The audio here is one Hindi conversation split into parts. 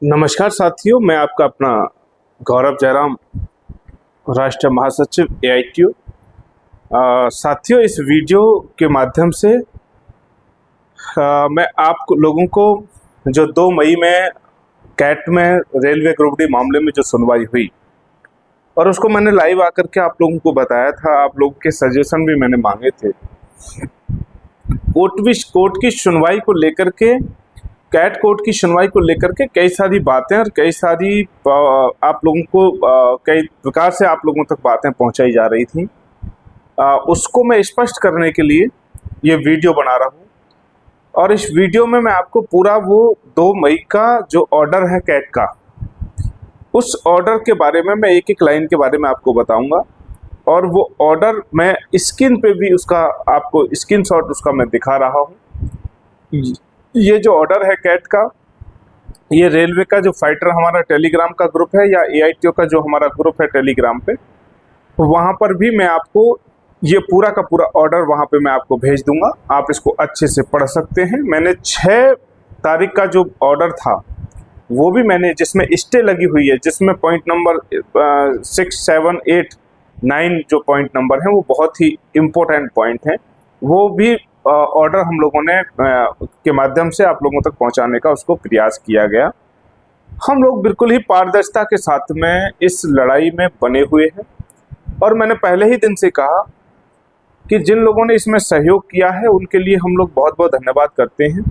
नमस्कार साथियों, मैं आपका अपना गौरव जयराम, राष्ट्रीय महासचिव AITU। साथियों, इस वीडियो के माध्यम से मैं आप लोगों को जो 2 मई में कैट में रेलवे ग्रुप डी मामले में जो सुनवाई हुई और उसको मैंने लाइव आकर के आप लोगों को बताया था, आप लोगों के सजेशन भी मैंने मांगे थे। कोर्ट की सुनवाई को लेकर के, कैट कोर्ट की सुनवाई को लेकर के कई सारी बातें और कई सारी आप लोगों को कई प्रकार से आप लोगों तक बातें पहुंचाई जा रही थी। उसको मैं स्पष्ट करने के लिए ये वीडियो बना रहा हूँ और इस वीडियो में मैं आपको पूरा वो 2 मई का जो ऑर्डर है कैट का, उस ऑर्डर के बारे में मैं एक एक लाइन के बारे में आपको बताऊंगा और वो ऑर्डर मैं स्क्रीन पे भी उसका आपको स्क्रीनशॉट उसका मैं दिखा रहा हूँ। ये जो ऑर्डर है कैट का, ये रेलवे का जो फाइटर हमारा टेलीग्राम का ग्रुप है या AITU का जो हमारा ग्रुप है टेलीग्राम पे, वहाँ पर भी मैं आपको ये पूरा का पूरा ऑर्डर वहाँ पे मैं आपको भेज दूंगा। आप इसको अच्छे से पढ़ सकते हैं। मैंने 6 तारीख का जो ऑर्डर था वो भी मैंने, जिसमें स्टे लगी हुई है, जिसमें पॉइंट नंबर 6, 7, 8, 9 जो पॉइंट नंबर हैं वो बहुत ही इम्पोर्टेंट पॉइंट हैं, वो भी ऑर्डर हम लोगों ने के माध्यम से आप लोगों तक पहुंचाने का उसको प्रयास किया गया। हम लोग बिल्कुल ही पारदर्शिता के साथ में इस लड़ाई में बने हुए हैं और मैंने पहले ही दिन से कहा कि जिन लोगों ने इसमें सहयोग किया है उनके लिए हम लोग बहुत बहुत धन्यवाद करते हैं।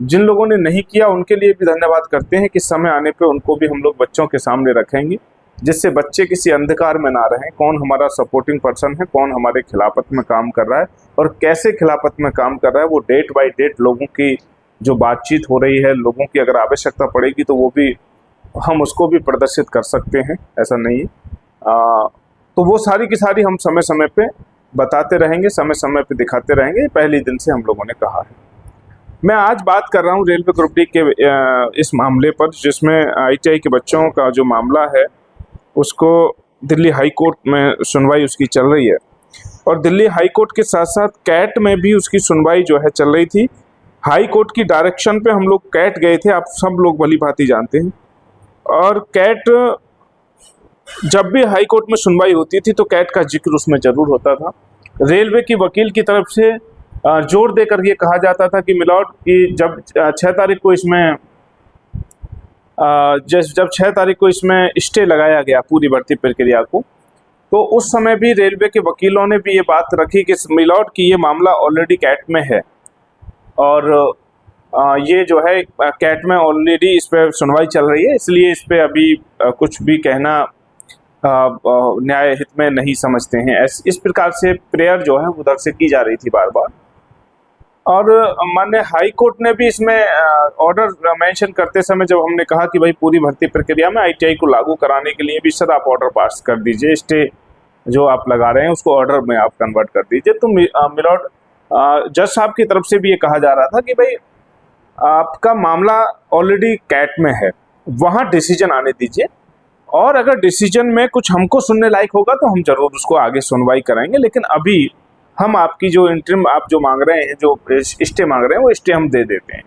जिन लोगों ने नहीं किया उनके लिए भी धन्यवाद करते हैं कि समय आने पे उनको भी हम लोग बच्चों के सामने रखेंगे, जिससे बच्चे किसी अंधकार में ना रहें। कौन हमारा सपोर्टिंग पर्सन है, कौन हमारे खिलाफत में काम कर रहा है और कैसे खिलाफत में काम कर रहा है, वो डेट बाय डेट लोगों की जो बातचीत हो रही है, लोगों की अगर आवश्यकता पड़ेगी तो वो भी हम उसको भी प्रदर्शित कर सकते हैं, ऐसा नहीं है। तो वो सारी की सारी हम समय समय पे बताते रहेंगे, समय समय पे दिखाते रहेंगे। पहले दिन से हम लोगों ने कहा है। मैं आज बात कर रहा हूँ रेलवे ग्रुप डी के इस मामले पर, जिसमें ITI के बच्चों का जो मामला है उसको दिल्ली हाई कोर्ट में सुनवाई उसकी चल रही है और दिल्ली हाई कोर्ट के साथ साथ कैट में भी उसकी सुनवाई जो है चल रही थी। हाई कोर्ट की डायरेक्शन पे हम लोग कैट गए थे, आप सब लोग भली भांति जानते हैं। और कैट, जब भी हाई कोर्ट में सुनवाई होती थी तो कैट का जिक्र उसमें जरूर होता था। रेलवे की वकील की तरफ से जोर देकर ये कहा जाता था कि मिलॉर्ड की जब 6 तारीख को इसमें जब 6 तारीख को इसमें स्टे लगाया गया पूरी भर्ती प्रक्रिया को, तो उस समय भी रेलवे के वकीलों ने भी ये बात रखी कि मिलॉर्ड की ये मामला ऑलरेडी कैट में है और ये जो है कैट में ऑलरेडी इस पर सुनवाई चल रही है, इसलिए इस पर अभी कुछ भी कहना न्याय हित में नहीं समझते हैं। इस प्रकार से प्रेयर जो है उधर से की जा रही थी बार बार। और माननीय हाई कोर्ट ने भी इसमें ऑर्डर मेंशन करते समय जब हमने कहा कि भाई पूरी भर्ती प्रक्रिया में ITI को लागू कराने के लिए भी सर आप ऑर्डर पास कर दीजिए, स्टे जो आप लगा रहे हैं उसको ऑर्डर में आप कन्वर्ट कर दीजिए, तो मिलॉर्ड जज साहब की तरफ से भी ये कहा जा रहा था कि भाई आपका मामला ऑलरेडी कैट में है, वहाँ डिसीजन आने दीजिए और अगर डिसीजन में कुछ हमको सुनने लायक होगा तो हम जरूर उसको आगे सुनवाई कराएंगे, लेकिन अभी हम आपकी जो इंटरिम आप जो मांग रहे हैं, जो स्टे मांग रहे हैं, वो स्टे हम दे देते हैं।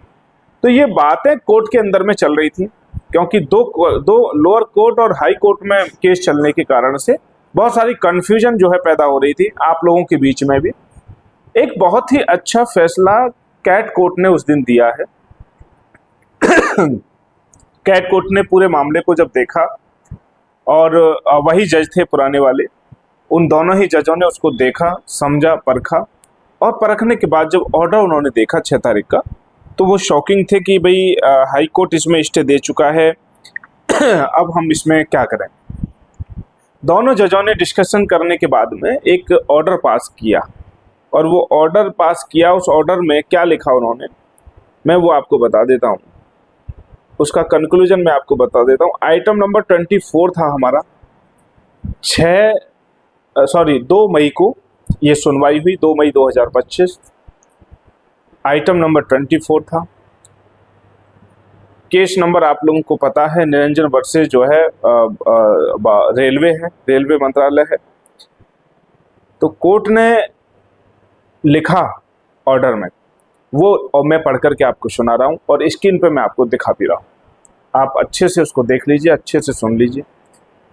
तो ये बातें कोर्ट के अंदर में चल रही थी, क्योंकि दो लोअर कोर्ट और हाई कोर्ट में केस चलने के कारण से बहुत सारी कंफ्यूजन जो है पैदा हो रही थी आप लोगों के बीच में भी। एक बहुत ही अच्छा फैसला कैट कोर्ट ने उस दिन दिया है। कैट कोर्ट ने पूरे मामले को जब देखा और वही जज थे पुराने वाले, उन दोनों ही जजों ने उसको देखा, समझा, परखा और परखने के बाद जब ऑर्डर उन्होंने देखा 6 तारीख का, तो वो शॉकिंग थे कि भाई हाई कोर्ट इसमें स्टे दे चुका है, अब हम इसमें क्या करें। दोनों जजों ने डिस्कशन करने के बाद में एक ऑर्डर पास किया और वो ऑर्डर पास किया, उस ऑर्डर में क्या लिखा उन्होंने मैं वो आपको बता देता हूँ, उसका कंक्लूजन मैं आपको बता देता हूँ। आइटम नंबर 24 था हमारा, 2 मई को ये सुनवाई हुई, 2 मई 2025। आइटम नंबर 24 था। केस नंबर आप लोगों को पता है, निरंजन वर्सेस जो है रेलवे है, रेलवे मंत्रालय है। तो कोर्ट ने लिखा ऑर्डर में, वो और मैं पढ़ करके आपको सुना रहा हूँ और स्क्रीन पे मैं आपको दिखा भी रहा हूँ। आप अच्छे से उसको देख लीजिए, अच्छे से सुन लीजिए।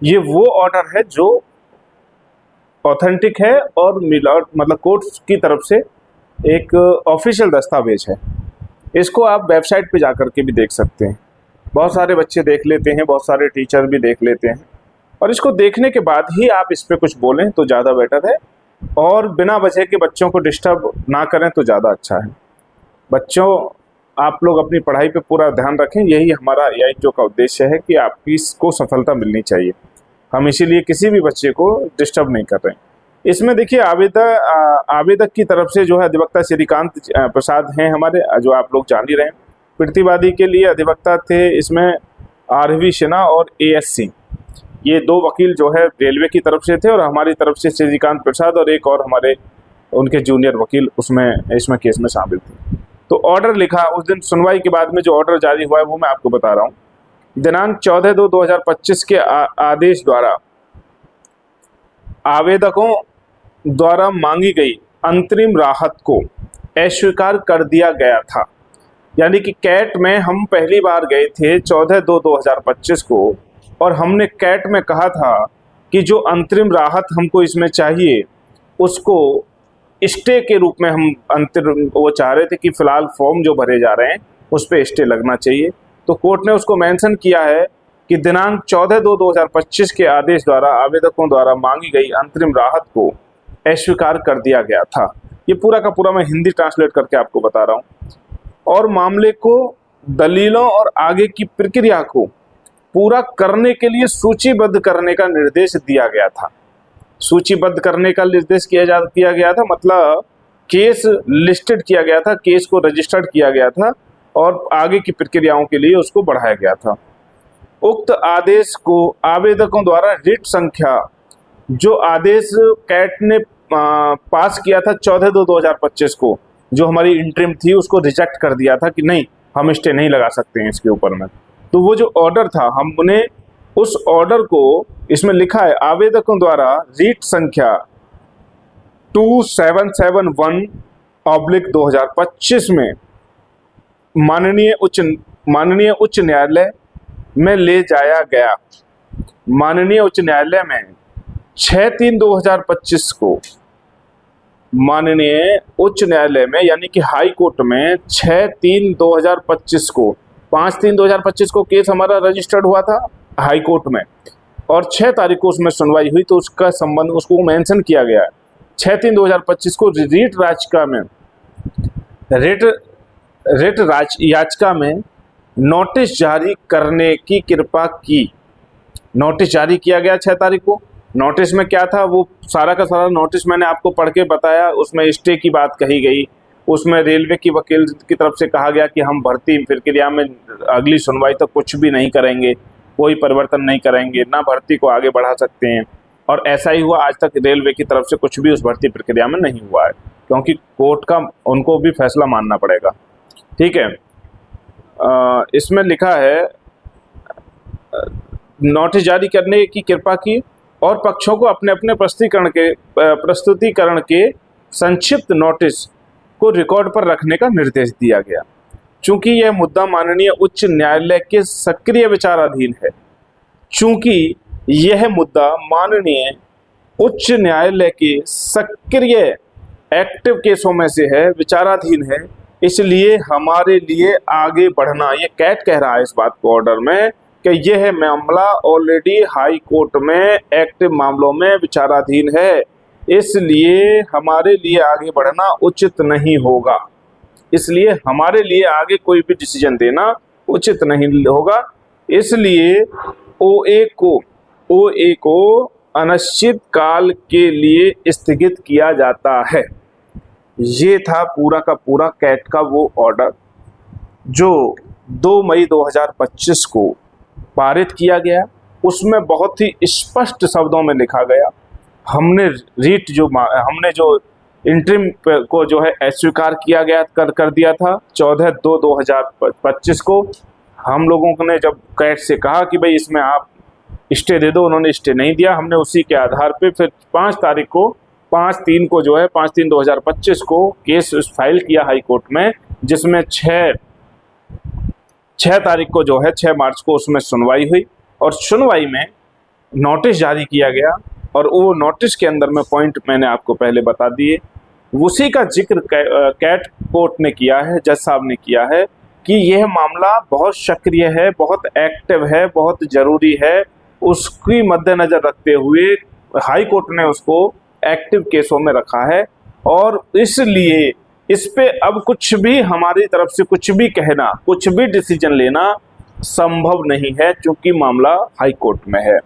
ये वो ऑर्डर है जो ऑथेंटिक है और मतलब कोर्ट की तरफ से एक ऑफिशियल दस्तावेज है। इसको आप वेबसाइट पे जाकर के भी देख सकते हैं। बहुत सारे बच्चे देख लेते हैं, बहुत सारे टीचर भी देख लेते हैं, और इसको देखने के बाद ही आप इस पे कुछ बोलें तो ज़्यादा बेटर है, और बिना वजह के बच्चों को डिस्टर्ब ना करें तो ज़्यादा अच्छा है। बच्चों, आप लोग अपनी पढ़ाई पे पूरा ध्यान रखें, यही हमारा जो का उद्देश्य है कि आपकी इसको सफलता मिलनी चाहिए। हम इसीलिए किसी भी बच्चे को डिस्टर्ब नहीं कर रहे हैं। इसमें देखिए आवेदक की तरफ से जो है अधिवक्ता श्रीकांत प्रसाद हैं हमारे, जो आप लोग जान ही रहे हैं। प्रतिवादी के लिए अधिवक्ता थे इसमें आरवी सिन्हा और ASC, ये दो वकील जो है रेलवे की तरफ से थे, और हमारी तरफ से श्रीकांत प्रसाद और एक और हमारे उनके जूनियर वकील इसमें केस में शामिल थे। तो ऑर्डर लिखा उस दिन सुनवाई के बाद में, जो ऑर्डर जारी हुआ है वो मैं आपको बता रहा हूँ। दिनांक 14/2/2025 के आदेश द्वारा आवेदकों द्वारा मांगी गई अंतरिम राहत को अस्वीकार कर दिया गया था। यानी कि कैट में हम पहली बार गए थे 14/2/2025 को, और हमने कैट में कहा था कि जो अंतरिम राहत हमको इसमें चाहिए उसको स्टे के रूप में हम वो चाह रहे थे कि फिलहाल फॉर्म जो भरे जा रहे हैं उस पर स्टे लगना चाहिए। तो कोर्ट ने उसको मेंशन किया है कि दिनांक 14/2/2025 के आदेश द्वारा आवेदकों द्वारा मांगी गई अंतरिम राहत को अस्वीकार कर दिया गया था। ये पूरा का पूरा मैं हिंदी ट्रांसलेट करके आपको बता रहा हूँ। और मामले को, दलीलों और आगे की प्रक्रिया को पूरा करने के लिए सूचीबद्ध करने का निर्देश दिया गया था। सूचीबद्ध करने का निर्देश किया गया था, मतलब केस लिस्टेड किया गया था, केस को रजिस्टर्ड किया गया था, और आगे की प्रक्रियाओं के लिए उसको बढ़ाया गया था। उक्त आदेश को आवेदकों द्वारा रिट संख्या, जो आदेश कैट ने पास किया था 14/2/2025 को, जो हमारी इंटरिम थी, उसको रिजेक्ट कर दिया था कि नहीं, हम स्टे नहीं लगा सकते हैं इसके ऊपर में। तो वो जो ऑर्डर था, हमने उस ऑर्डर को, इसमें लिखा है आवेदकों द्वारा रीट संख्या 2771/2025 में माननीय उच्च न्यायालय में ले जाया गया। माननीय उच्च न्यायालय में 6/3/2025 को, माननीय उच्च न्यायालय में यानी कि हाई कोर्ट में 6/3/2025 को, 5/3/2025 को केस हमारा रजिस्टर्ड हुआ था हाई कोर्ट में, और 6 तारीख को उसमें सुनवाई हुई, तो उसका संबंध उसको मेंशन किया गया है। 6/3/2025 को रिट याचिका में नोटिस जारी करने की कृपा की। नोटिस जारी किया गया 6 तारीख को। नोटिस में क्या था, वो सारा का सारा नोटिस मैंने आपको पढ़ के बताया। उसमें स्टे की बात कही गई, उसमें रेलवे की वकील की तरफ से कहा गया कि हम भर्ती प्रक्रिया में अगली सुनवाई तक कुछ भी नहीं करेंगे, कोई परिवर्तन नहीं करेंगे, ना भर्ती को आगे बढ़ा सकते हैं। और ऐसा ही हुआ, आज तक रेलवे की तरफ से कुछ भी उस भर्ती प्रक्रिया में नहीं हुआ है, क्योंकि कोर्ट का उनको भी फैसला मानना पड़ेगा। ठीक है, इसमें लिखा है नोटिस जारी करने की कृपा की, और पक्षों को अपने अपने प्रस्तुतिकरण के संक्षिप्त नोटिस को रिकॉर्ड पर रखने का निर्देश दिया गया। चूंकि यह मुद्दा माननीय उच्च न्यायालय के सक्रिय विचाराधीन है, चूंकि यह मुद्दा माननीय उच्च न्यायालय के सक्रिय एक्टिव केसों में से है, विचाराधीन है, इसलिए हमारे लिए आगे बढ़ना, ये कैट कह रहा है इस बात को ऑर्डर में कि यह मामला ऑलरेडी हाई कोर्ट में एक्टिव मामलों में विचाराधीन है, इसलिए हमारे लिए आगे बढ़ना उचित नहीं होगा। इसलिए हमारे लिए आगे कोई भी डिसीजन देना उचित नहीं होगा। इसलिए ओए को अनिश्चित काल के लिए स्थगित किया जाता है। ये था पूरा का पूरा कैट का वो ऑर्डर जो 2 मई 2025 को पारित किया गया। उसमें बहुत ही स्पष्ट शब्दों में लिखा गया, हमने जो इंटरिम को जो है अस्वीकार किया गया कर दिया था 14/2/2025 को। हम लोगों ने जब कैट से कहा कि भाई इसमें आप स्टे दे दो, उन्होंने स्टे नहीं दिया। हमने उसी के आधार पे फिर 5/3 को जो है 5/3/2025 को केस फाइल किया हाई कोर्ट में, जिसमें 6 तारीख को जो है 6 मार्च को उसमें सुनवाई हुई और सुनवाई में नोटिस जारी किया गया और वो नोटिस के अंदर में पॉइंट मैंने आपको पहले बता दिए। उसी का जिक्र कैट कोर्ट ने किया है, जज साहब ने किया है कि यह मामला बहुत सक्रिय है, बहुत एक्टिव है, बहुत ज़रूरी है। उसकी मद्देनज़र रखते हुए हाई कोर्ट ने उसको एक्टिव केसों में रखा है और इसलिए इस पे अब कुछ भी हमारी तरफ से कुछ भी कहना, कुछ भी डिसीजन लेना संभव नहीं है, क्योंकि मामला हाई कोर्ट में है।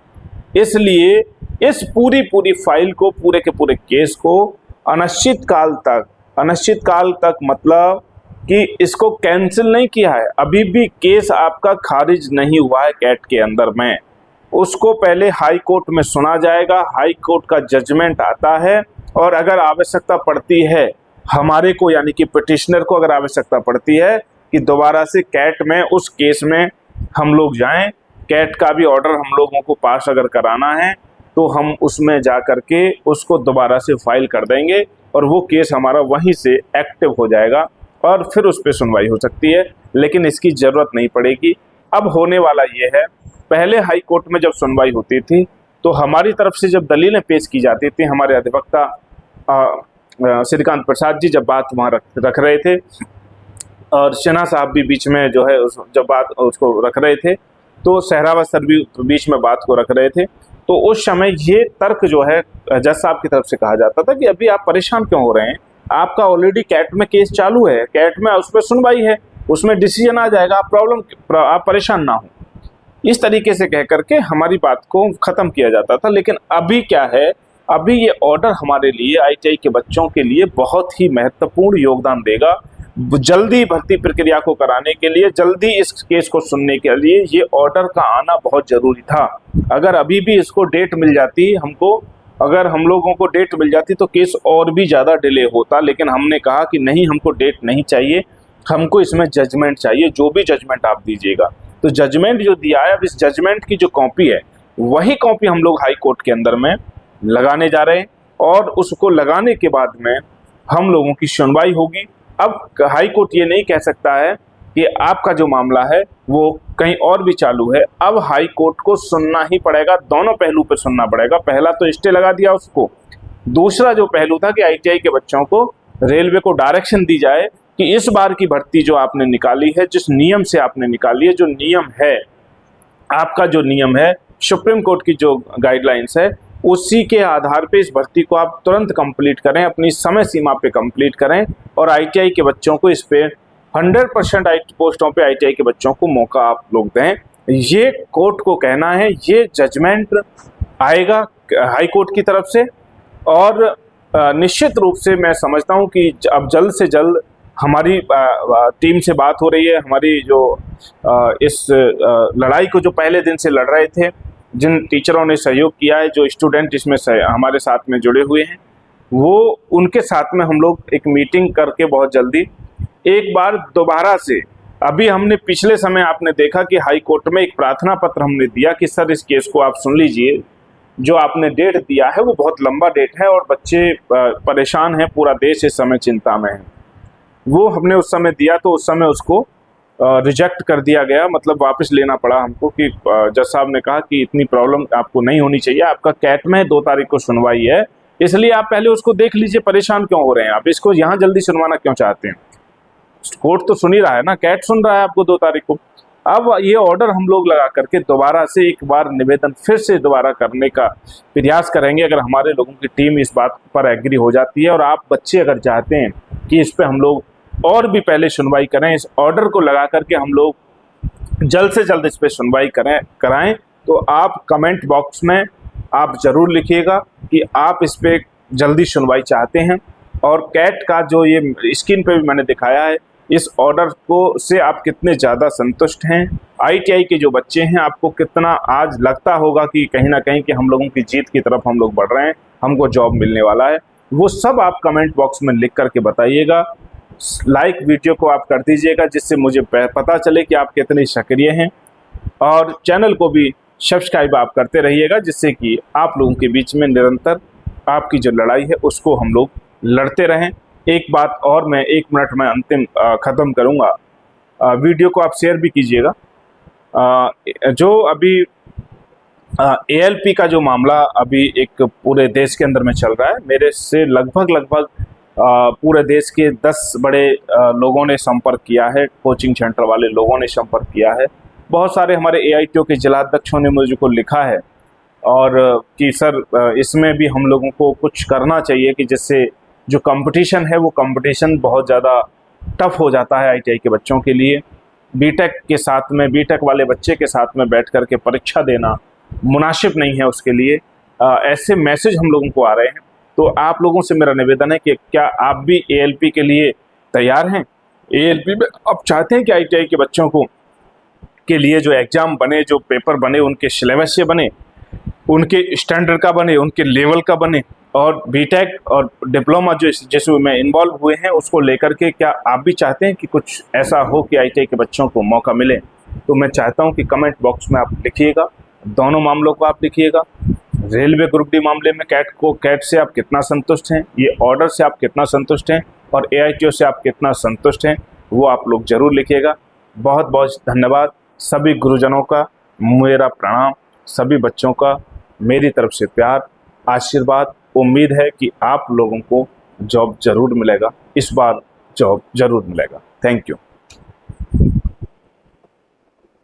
इसलिए इस पूरी फाइल को, पूरे के पूरे केस को अनिश्चित काल तक मतलब कि इसको कैंसिल नहीं किया है, अभी भी केस आपका खारिज नहीं हुआ है कैट के अंदर में। उसको पहले हाई कोर्ट में सुना जाएगा, हाई कोर्ट का जजमेंट आता है और अगर आवश्यकता पड़ती है हमारे को, यानी कि पिटिशनर को अगर आवश्यकता पड़ती है कि दोबारा से कैट में उस केस में हम लोग जाएं, कैट का भी ऑर्डर हम लोगों को पास अगर कराना है तो हम उसमें जा कर के उसको दोबारा से फाइल कर देंगे और वो केस हमारा वहीं से एक्टिव हो जाएगा और फिर उस पर सुनवाई हो सकती है, लेकिन इसकी ज़रूरत नहीं पड़ेगी। अब होने वाला ये है, पहले हाई कोर्ट में जब सुनवाई होती थी तो हमारी तरफ से जब दलीलें पेश की जाती थी, हमारे अधिवक्ता श्रीकांत प्रसाद जी जब बात वहाँ रख रहे थे और सिन्हा साहब भी बीच में जो है जब बात उसको रख रहे थे, तो सहरावत सर भी बीच में बात को रख रहे थे, तो उस समय ये तर्क जो है जज साहब की तरफ से कहा जाता था कि अभी आप परेशान क्यों हो रहे हैं, आपका ऑलरेडी कैट में केस चालू है, कैट में उस पर सुनवाई है, उसमें डिसीजन आ जाएगा, आप परेशान ना हो। इस तरीके से कह करके हमारी बात को ख़त्म किया जाता था। लेकिन अभी क्या है, अभी ये ऑर्डर हमारे लिए, ITI के बच्चों के लिए बहुत ही महत्वपूर्ण योगदान देगा। जल्दी भर्ती प्रक्रिया को कराने के लिए, जल्दी इस केस को सुनने के लिए ये ऑर्डर का आना बहुत ज़रूरी था। अगर अभी भी इसको डेट मिल जाती हमको, अगर हम लोगों को डेट मिल जाती तो केस और भी ज़्यादा डिले होता, लेकिन हमने कहा कि नहीं, हमको डेट नहीं चाहिए, हमको इसमें जजमेंट चाहिए, जो भी जजमेंट आप दीजिएगा। तो जजमेंट जो दिया है, अब इस जजमेंट की जो कॉपी है वही कॉपी हम लोग हाई कोर्ट के अंदर में लगाने जा रहे हैं और उसको लगाने के बाद में हम लोगों की सुनवाई होगी। अब हाई कोर्ट ये नहीं कह सकता है कि आपका जो मामला है वो कहीं और भी चालू है, अब हाई कोर्ट को सुनना ही पड़ेगा, दोनों पहलू पे सुनना पड़ेगा। पहला तो स्टे लगा दिया उसको, दूसरा जो पहलू था कि ITI के बच्चों को, रेलवे को डायरेक्शन दी जाए कि इस बार की भर्ती जो आपने निकाली है, जिस नियम से आपने निकाली है, जो नियम है आपका, जो नियम है सुप्रीम कोर्ट की जो गाइडलाइंस है, उसी के आधार पे इस भर्ती को आप तुरंत कंप्लीट करें, अपनी समय सीमा पे कंप्लीट करें और ITI के बच्चों को इस पे 100% पोस्टों पे ITI के बच्चों को मौका आप लोग दें। ये कोर्ट को कहना है, ये जजमेंट आएगा हाई कोर्ट की तरफ से और निश्चित रूप से मैं समझता हूँ कि अब जल्द से जल्द हमारी टीम से बात हो रही है। हमारी जो इस लड़ाई को जो पहले दिन से लड़ रहे थे, जिन टीचरों ने सहयोग किया है, जो स्टूडेंट इसमें हमारे साथ में जुड़े हुए हैं, वो उनके साथ में हम लोग एक मीटिंग करके बहुत जल्दी एक बार दोबारा से, अभी हमने पिछले समय आपने देखा कि हाई कोर्ट में एक प्रार्थना पत्र हमने दिया कि सर इस केस को आप सुन लीजिए, जो आपने डेट दिया है वो बहुत लंबा डेट है और बच्चे परेशान हैं, पूरा देश इस समय चिंता में है। वो हमने उस समय दिया तो उस समय उसको रिजेक्ट कर दिया गया, मतलब वापस लेना पड़ा हमको कि जज साहब ने कहा कि इतनी प्रॉब्लम आपको नहीं होनी चाहिए, आपका कैट में 2 तारीख को सुनवाई है, इसलिए आप पहले उसको देख लीजिए, परेशान क्यों हो रहे हैं आप, इसको यहाँ जल्दी सुनवाना क्यों चाहते हैं, कोर्ट तो सुन ही रहा है ना, कैट सुन रहा है आपको 2 तारीख को। अब ये ऑर्डर हम लोग लगा करके दोबारा से एक बार निवेदन फिर से दोबारा करने का प्रयास करेंगे, अगर हमारे लोगों की टीम इस बात पर एग्री हो जाती है और आप बच्चे अगर चाहते हैं कि इस पर हम लोग और भी पहले सुनवाई करें, इस ऑर्डर को लगा करके हम लोग जल्द से जल्द इस पर सुनवाई कराएं, तो आप कमेंट बॉक्स में आप ज़रूर लिखिएगा कि आप इस पर जल्दी सुनवाई चाहते हैं। और कैट का जो ये स्क्रीन पे भी मैंने दिखाया है, इस ऑर्डर को से आप कितने ज़्यादा संतुष्ट हैं, ITI के जो बच्चे हैं आपको कितना आज लगता होगा कि कहीं ना कहीं कि हम लोगों की जीत की तरफ हम लोग बढ़ रहे हैं, हमको जॉब मिलने वाला है, वो सब आप कमेंट बॉक्स में लिख करके बताइएगा। लाइक वीडियो को आप कर दीजिएगा जिससे मुझे पता चले कि आप कितने सक्रिय हैं, और चैनल को भी सब्सक्राइब आप करते रहिएगा, जिससे कि आप लोगों के बीच में निरंतर आपकी जो लड़ाई है उसको हम लोग लड़ते रहें। एक बात और मैं 1 मिनट में अंतिम ख़त्म करूँगा वीडियो को आप शेयर भी कीजिएगा। जो अभी ALP का जो मामला अभी एक पूरे देश के अंदर में चल रहा है, मेरे से लगभग पूरे देश के 10 बड़े लोगों ने संपर्क किया है, कोचिंग सेंटर वाले लोगों ने संपर्क किया है। बहुत सारे हमारे AITO के जिलाध्यक्षों ने मुझे को लिखा है और कि सर इसमें भी हम लोगों को कुछ करना चाहिए कि जिससे जो कंपटीशन है वो कंपटीशन बहुत ज़्यादा टफ हो जाता है ITI के बच्चों के लिए। बीटेक के साथ में, बीटेक वाले बच्चे के साथ में बैठ कर के परीक्षा देना मुनासिब नहीं है उसके लिए। ऐसे मैसेज हम लोगों को आ रहे हैं। तो आप लोगों से मेरा निवेदन है कि क्या आप भी ALP के लिए तैयार हैं? ALP में आप चाहते हैं कि ITI के बच्चों को के लिए जो एग्ज़ाम बने, जो पेपर बने, उनके सिलेबस से बने, उनके स्टैंडर्ड का बने, उनके लेवल का बने, और बीटेक और डिप्लोमा जो जिसमें में इन्वॉल्व हुए हैं उसको लेकर के क्या आप भी चाहते हैं कि कुछ ऐसा हो कि ITI के बच्चों को मौका मिले? तो मैं चाहता हूं कि कमेंट बॉक्स में आप लिखिएगा, दोनों मामलों को आप लिखिएगा। रेलवे ग्रुप डी मामले में कैट से आप कितना संतुष्ट हैं, ये ऑर्डर से आप कितना संतुष्ट हैं, और AITO से आप कितना संतुष्ट हैं, वो आप लोग ज़रूर लिखिएगा। बहुत बहुत धन्यवाद। सभी गुरुजनों का मेरा प्रणाम, सभी बच्चों का मेरी तरफ से प्यार, आशीर्वाद। उम्मीद है कि आप लोगों को जॉब ज़रूर मिलेगा, इस बार जॉब ज़रूर मिलेगा। Thank you.